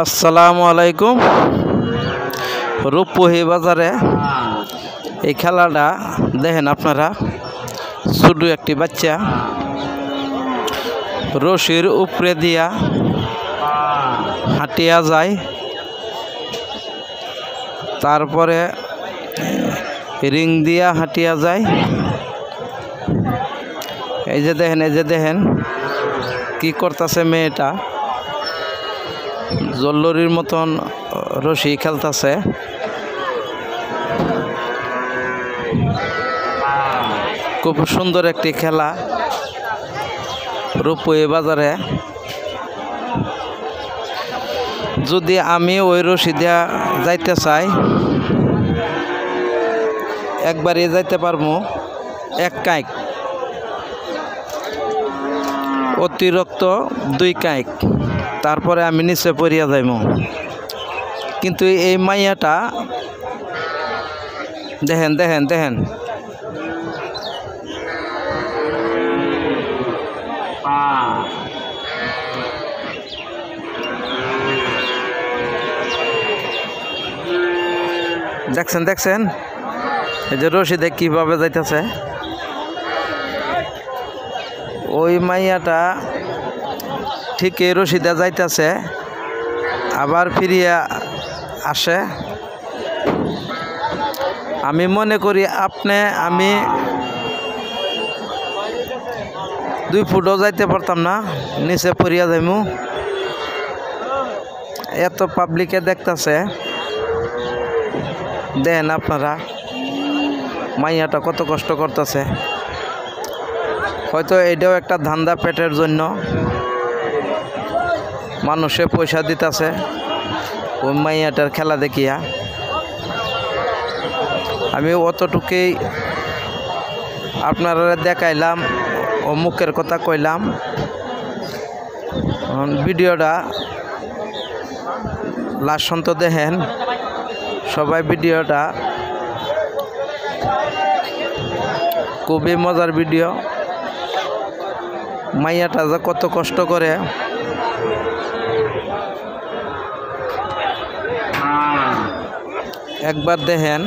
আসসালামু আলাইকুম। রূপপুহি বাজারে এই খেলাটা দেখেন আপনারা। ছোট একটি বাচ্চা রশির উপরে দিয়া হাঁটিয়া যায়, তারপরে রিং দিয়া হাঁটিয়া যায়। এই যে দেখেন কি করতেছে মেয়েটা, জল্লরির মতন রশি খেলতেছে। খুব সুন্দর একটি খেলা রূপপুহি বাজারে। যদি আমি ওই রশি দিয়া যাইতে চাই, একবারই যাইতে পারবো, এক কাইক, অতিরিক্ত 2 কাইক, তারপরে আমি নিচে পড়িয়া যাইব। কিন্তু এই মাইয়াটা দেখেন দেখছেন এই যে রশিদে কিভাবে যাইতেছে। ওই মাইয়াটা ঠিক এই রশিদে যাইতেছে, আবার ফিরিয়া আসে। আমি মনে করি আমি 2 ফুটও যাইতে পারতাম না, নিচে পড়িয়া যাইমু। এত পাবলিকে দেখতেছে, দেখেন আপনারা মাইয়াটা কত কষ্ট করতেছে। হয়তো এটাও একটা ধান্দা, পেটের জন্য মানুষে পয়সা দিতেছে ওই মাইয়াটার খেলা দেখিয়া। আমি অতটুকুই আপনারা দেখাইলাম ও মুখের কথা কইলাম। ভিডিওটা লাস্ট পর্যন্ত দেখেন সবাই। ভিডিওটা খুবই মজার ভিডিও। মাইয়াটা যে কত কষ্ট করে, একবার দেখেন,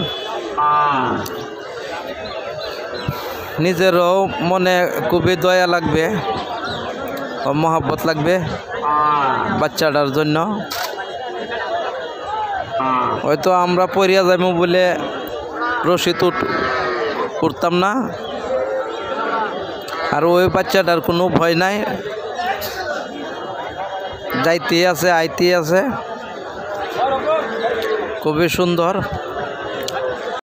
নিজেরও মনে খুবই দয়া লাগবে ও মহব্বত লাগবে বাচ্চাটার জন্য। হয়তো আমরা পড়িয়া যাইব বলে রশি উঠতাম না, আর ওই বাচ্চাটার কোনো ভয় নাই, যাইতে আছে আইতে আছে। খুবই সুন্দর।